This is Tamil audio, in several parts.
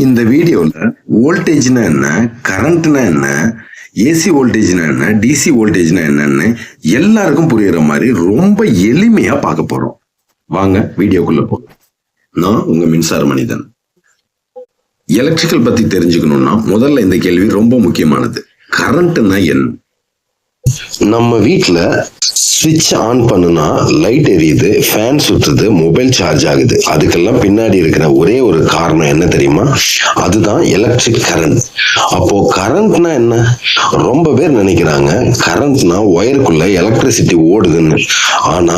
இந்த வீடியோல வோல்டேஜ்னா என்ன, கரண்ட்னா என்ன, ஏசி வோல்டேஜ்னா என்ன, டிசி வோல்டேஜ்னா என்னன்னு எல்லாருக்கும் புரியுற மாதிரி ரொம்ப எளிமையா பார்க்க போறோம். வாங்க வீடியோக்குள்ள போ. நான் உங்க மின்சார மனிதன். எலக்ட்ரிக்கல் பத்தி தெரிஞ்சுக்கணும்னா முதல்ல இந்த கேள்வி ரொம்ப முக்கியமானது. கரண்ட்னா என்ன? நம்ம வீட்டுல ஸ்விட்ச் ஆன் பண்ணுனா லைட் எரியுது, ஃபேன் சுத்துது, மொபைல் சார்ஜ் ஆகுது. அதுக்கெல்லாம் பின்னாடி இருக்கிற ஒரே ஒரு காரணம் என்ன தெரியுமா? அதுதான் எலக்ட்ரிக் கரண்ட். அப்போ கரண்ட்னா என்ன? ரொம்ப பேர் நினைக்கிறாங்க கரண்ட்னா ஒயருக்குள்ள எலக்ட்ரிசிட்டி ஓடுதுன்னு. ஆனா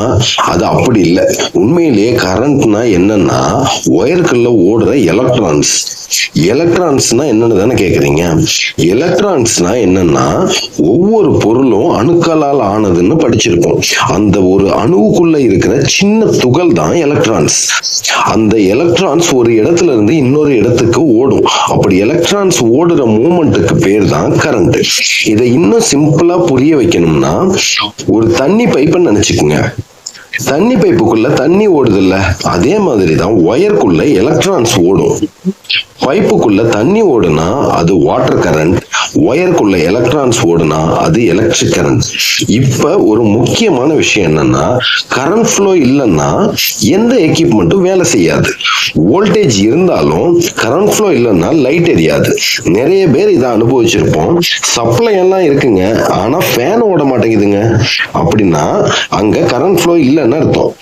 அது அப்படி இல்லை. உண்மையிலேயே கரண்ட்னா என்னன்னா ஒயருக்குள்ள ஓடுற எலக்ட்ரான்ஸ். எலக்ட்ரான்ஸ்னா என்னன்னு தானே கேக்குறீங்க. எலக்ட்ரான்ஸ்னா என்னன்னா ஒவ்வொரு பொருளும் அணுக்களால் ஆனதுன்னு படிச்சிருக்கோம். அந்த ஒரு அணுவுக்குள்ள இருக்கிற சின்ன துகள் தான் எலக்ட்ரான்ஸ். அந்த எலக்ட்ரான்ஸ் ஒரு இடத்துல இருந்து இன்னொரு இடத்துக்கு ஓடும். அப்படி எலக்ட்ரான்ஸ் ஓடுற மூமெண்ட்டுக்கு பேர் தான் கரண்ட். இதை இன்னும் சிம்பிளா புரிய வைக்கணும்னா ஒரு தண்ணி பைப்பை நினைச்சுக்குங்க. தண்ணி பைப்புக்குள்ள தண்ணி ஓடுதுல்ல, அதே மாதிரிதான் ஒயருக்குள்ள எலக்ட்ரான்ஸ் ஓடும். பைப்புக்குள்ள தண்ணி ஓடுனா அது வாட்டர் கரண்ட், ஒயருக்குள்ள எலக்ட்ரான்ஸ் ஓடுனா அது எலக்ட்ரிக் கரண்ட். இப்ப ஒரு முக்கியமான விஷயம் என்னன்னா, கரண்ட் ஃப்ளோ இல்லைன்னா எந்த எக்யூப்மெண்ட்டும் வேலை செய்யாது. வோல்டேஜ் இருந்தாலும் கரண்ட் ஃப்ளோ இல்லைன்னா லைட் எரியாது. நிறைய பேர் இதை அனுபவிச்சிருப்போம். சப்ளை எல்லாம் இருக்குங்க, ஆனா ஃபேன் ஓட மாட்டேங்குதுங்க. அப்படின்னா அங்க கரண்ட் ஃப்ளோ இல்லைன்னு அர்த்தம்.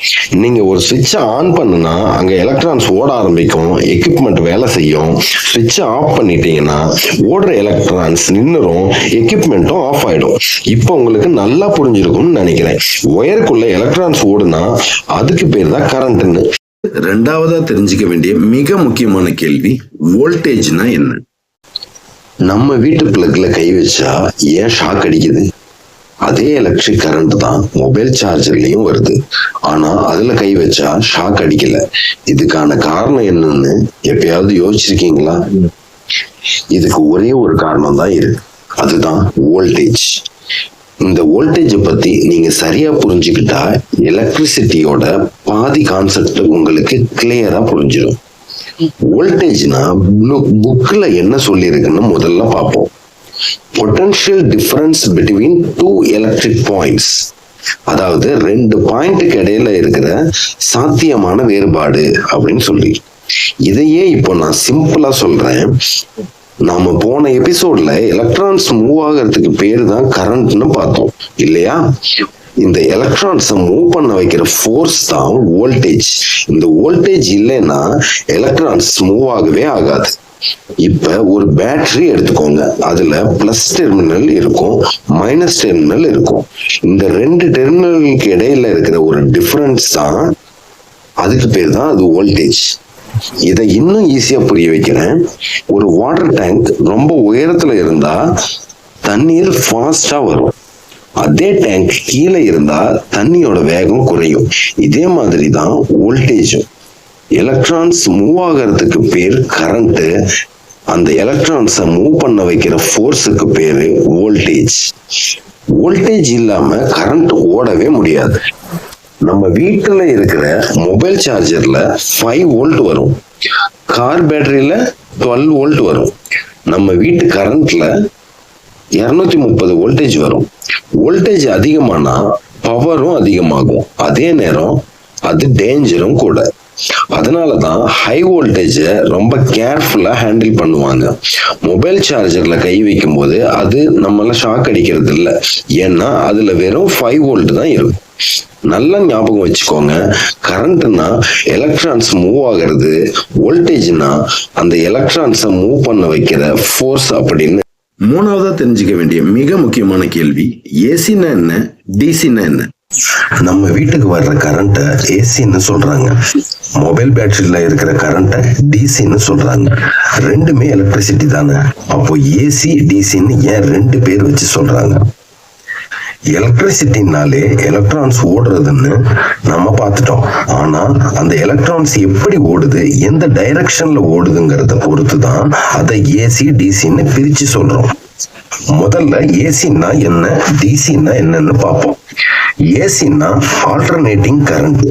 நீங்க ஒரு சுவிட்சை ஆன் பண்ணுனா அங்க எலக்ட்ரான்ஸ் ஓட ஆரம்பிக்கும், எக்யூப்மெண்ட் வேலை செய்யும். சுவிட்சை ஆஃப் பண்ணிட்டீங்கன்னா ஓடுற எலக்ட்ரான்ஸ் நின்னுரும், எக்யூப்மெண்ட்டும் ஆஃப் ஆயிடும். இப்போ உங்களுக்கு நல்லா புரிஞ்சிருக்கும்னு நினைக்கிறேன். ஒயருக்குள்ள எலக்ட்ரான்ஸ் ஓடுனா அதுக்கு பேர் தான் கரண்ட்னு. ரெண்டாவதா தெரிஞ்சுக்க வேண்டிய மிக முக்கியமான கேள்வி, வோல்டேஜ்னா என்ன? நம்ம வீட்டு பிளக்ல கை வச்சா ஏன் ஷாக் அடிக்குது? அதே எலக்ட்ரிக் கரண்ட் தான் மொபைல் சார்ஜர்லயும் வருது. ஆனா அதுல கை வச்சா ஷாக் அடிக்கல. இதுக்கான காரணம் என்னன்னு எப்பயாவது யோசிச்சிருக்கீங்களா? இதுக்கு ஒரே ஒரு காரணம் தான் இருக்கு, அதுதான் வோல்டேஜ். இந்த வோல்டேஜ் பத்தி நீங்க சரியா புரிஞ்சுக்கிட்டா எலக்ட்ரிசிட்டியோட பாதி கான்செப்ட் உங்களுக்கு கிளியரா புரிஞ்சிடும். வோல்டேஜ்னா புக்ல என்ன சொல்லி இருக்குன்னு முதல்ல பார்ப்போம். Potential difference between two electric points. அதாவது ரெண்டு பாயிண்ட்டுக்கு இடையில இருக்கிற சாத்தியமான வேறுபாடு அப்படின்னு சொல்லி. இதையே இப்போ நான் சிம்பிளா சொல்றேன். நாம போன எபிசோட்ல எலக்ட்ரான்ஸ் மூவ் ஆகிறதுக்கு பேரு தான் கரண்ட்னு பார்த்தோம் இல்லையா? இந்த எலக்ட்ரான்ஸை மூவ் பண்ண வைக்கிற ஃபோர்ஸ் தான் வோல்டேஜ். இந்த வோல்டேஜ் இல்லைன்னா எலக்ட்ரான்ஸ் மூவ் ஆகவே ஆகாது. இப்ப ஒரு பேட்டரி எடுத்துக்கோங்க. அதுல பிளஸ் டெர்மினல் இருக்கும், மைனஸ் டெர்மினல் இருக்கும். இந்த ரெண்டு டெர்மினலுக்கு இடையில இருக்கிற ஒரு டிஃபரன்ஸ் தான், அதுக்கு பேர் தான் அது வோல்டேஜ். இதை இன்னும் ஈஸியா புரிய வைக்கிறேன். ஒரு வாட்டர் டேங்க் ரொம்ப உயரத்துல இருந்தா தண்ணீர் ஃபாஸ்டா வரும். அதே டேங்க் கீழே இருந்தா தண்ணியோட வேகம் குறையும். இதே மாதிரி தான் வோல்டேஜும். எலக்ட்ரான்ஸ் மூவ் ஆகிறதுக்கு பேர் கரண்ட். அந்த எலக்ட்ரான்ஸை மூவ் பண்ண வைக்கிற ஃபோர்ஸுக்கு பேரு வோல்டேஜ். வோல்டேஜ் இல்லாம கரண்ட் ஓடவே முடியாது. நம்ம வீட்டுல இருக்கிற மொபைல் சார்ஜர்ல 5 வோல்ட் வரும், கார் பேட்டரியில 12 வோல்ட் வரும். நம்ம வீட்டு கரண்ட்ல 230 வோல்டேஜ் வரும். வோல்டேஜ் அதிகமானா பவரும் அதிகமாகும். அதே நேரம் அது டேஞ்சரும் கூட. அதனாலதான் ஹை வோல்டேஜ ரொம்ப கேர்ஃபுல்லா ஹேண்டில் பண்ணுவாங்க. மொபைல் சார்ஜர்ல கை வைக்கும் போது அது நம்மள ஷாக் அடிக்கிறது இல்லை, ஏன்னா அதுல வெறும் 5 வோல்ட் தான் இருக்கும். நல்லா ஞாபகம் வச்சுக்கோங்க, கரண்ட்னா எலக்ட்ரான்ஸ் மூவ் ஆகிறது, வோல்டேஜ்னா அந்த எலக்ட்ரான்ஸை மூவ் பண்ண வைக்கிற ஃபோர்ஸ் அப்படின்னு. மூணாவதா தெரிஞ்சுக்க வேண்டிய மிக முக்கியமான கேள்வி, ஏசின்னா என்ன, டிசின்னா என்ன? நம்ம வீட்டுக்கு வர்ற கரண்ட ஏசின்னு சொல்றாங்க, மொபைல் பேட்டரியில இருக்கிற கரண்ட டிசின்னு சொல்றாங்க. ரெண்டுமே எலக்ட்ரிசிட்டி தானே. அப்போ ஏசி டிசின்னு ஏன் 2 பேர் வச்சு சொல்றாங்க? எலக்ட்ரிசிட்டினாலே எலக்ட்ரான்ஸ் ஓடுறதுன்னு நம்ம பார்த்துட்டோம். ஆனா அந்த எலக்ட்ரான்ஸ் எப்படி ஓடுது, எந்த டைரக்ஷன்ல ஓடுதுங்கிறத பொறுத்து தான் அதை ஏசி டிசின்னு பிரிச்சு சொல்றோம். முதல்ல ஏசின்னா என்ன, டிசின்னா என்னன்னு பார்ப்போம். ஏசின்னா ஆல்டர்னேட்டிங் கரண்ட்,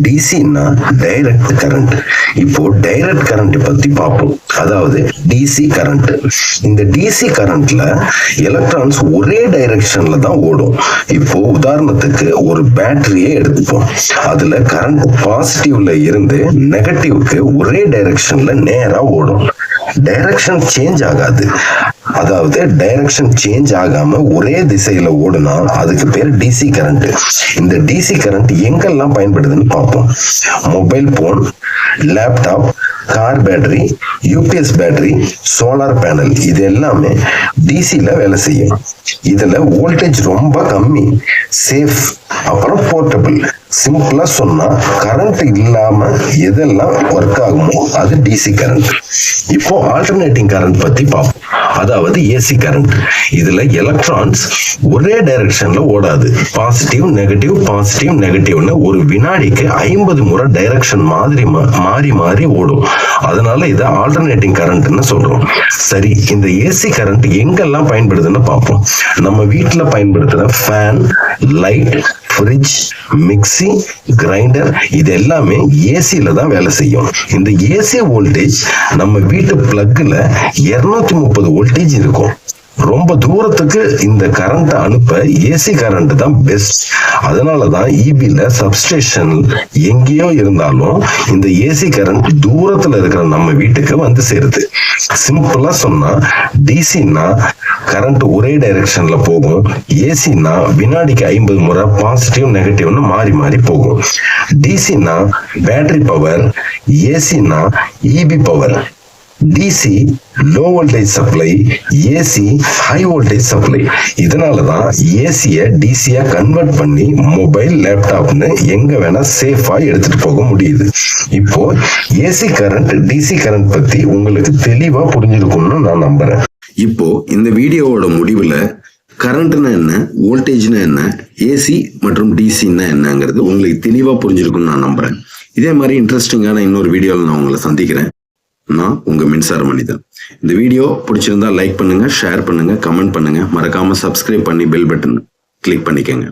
டிசின்னா டைரக்ட் கரண்ட். இப்போ டைரக்ட் கரண்ட் பத்தி பார்ப்போம். அதாவது டிசி கரண்ட். இந்த டிசி கரண்ட்ல எலக்ட்ரான்ஸ் ஒரே டைரக்ஷன்ல தான் ஓடும். இப்போ உதாரணத்துக்கு ஒரு பேட்டரியே எடுத்துப்போம். அதுல கரண்ட் பாசிட்டிவ்ல இருந்து நெகட்டிவ்க்கு ஒரே டைரக்ஷன்ல நேரா ஓடும். டைரக்ஷன் சேஞ்ச் ஆகாது. அதாவது டைரக்ஷன் சேஞ்ச் ஆகாம ஒரே திசையில ஓடுனா அதுக்கு பேர் டிசி கரண்ட். இந்த டிசி கரண்ட் எங்கெல்லாம் பயன்படுதுன்னு பார்ப்போம். Mobile phone, laptop, car battery, UPS battery, solar panel, இது எல்லாமே டிசில வேலை செய்யும். இதுல வோல்டேஜ் ரொம்ப கம்மி, சேஃப், அப்புறம் போர்ட்டபிள். சிம்பிளா சொன்னா கரண்ட் இல்லாம எதெல்லாம் ஒர்க் ஆகுமோ அது டிசி கரண்ட். இப்போ ஆல்டர்னேட்டிங் கரண்ட் பத்தி பார்ப்போம். அதாவது ஏசி கரண்ட். இதுல எலக்ட்ரான்ஸ் ஒரே டைரக்ஷன்ல ஓடாது. பாசிட்டிவ் நெகட்டிவ் பாசிட்டிவ் நெகட்டிவ்னு ஒரு வினாடிக்கு 50 முறை டைரக்ஷன் மாறி மாறி ஓடும். அதனால இதை ஆல்டர்னேட்டிங் கரண்ட்னு சொல்றோம். சரி, இந்த ஏசி கரண்ட் எங்கெல்லாம் பயன்படுதுன்னு பார்ப்போம். நம்ம வீட்டுல பயன்படுத்துற fan, light, fridge, mixie, grinder, இது எல்லாமே ஏசில தான் வேலை செய்யும். இந்த ஏசி வோல்டேஜ் நம்ம வீட்டு பிளக்ல 230 வோல்டேஜ் இருக்கும். ரொம்ப தூரத்துக்கு இந்த கரண்ட் அனுப்ப ஏசி கரண்ட் தான் பெஸ்ட். அதனாலதான் இபில சப்ஸ்டேஷன் எங்கேயோ இருந்தாலும் இந்த ஏசி கரண்ட் தூரத்துல இருக்கிற நம்ம வீட்டுக்கு வந்து சேருது. சிம்பிளா சொன்னா டிசின்னா கரண்ட் ஒரே டைரக்ஷன்ல போகும். ஏசின்னா வினாடிக்கு 50 முறை பாசிட்டிவ் நெகட்டிவ்னு மாறி மாறி போகும். டிசின்னா பேட்டரி பவர், ஏசின்னா EB power. DC low voltage supply, AC high voltage supply. இதனாலதான் ஏசிய டிசியா கன்வெர்ட் பண்ணி மொபைல், லேப்டாப்னு எங்க வேணா சேஃபா எடுத்துட்டு போக முடியுது. இப்போ ஏசி கரண்ட், டிசி கரண்ட் பத்தி உங்களுக்கு தெளிவா புரிஞ்சிருக்கும்னு நான் நம்புறேன். இப்போ இந்த வீடியோவோட முடிவுல கரண்ட்னா என்ன, வோல்டேஜ்னா என்ன, ஏசி மற்றும் டிசின்னா என்னங்கிறது உங்களுக்கு தெளிவா புரிஞ்சிருக்கும்னு நான் நம்புறேன். இதே மாதிரி இன்ட்ரெஸ்டிங்கான இன்னொரு வீடியோவில் நான் உங்களை சந்திக்கிறேன். நான் உங்க மின்சார மனிதன். இந்த வீடியோ பிடிச்சிருந்தா லைக் பண்ணுங்க, ஷேர் பண்ணுங்க, கமெண்ட் பண்ணுங்க. மறக்காம சப்ஸ்கிரைப் பண்ணி பெல் பட்டன் கிளிக் பண்ணிக்கங்க.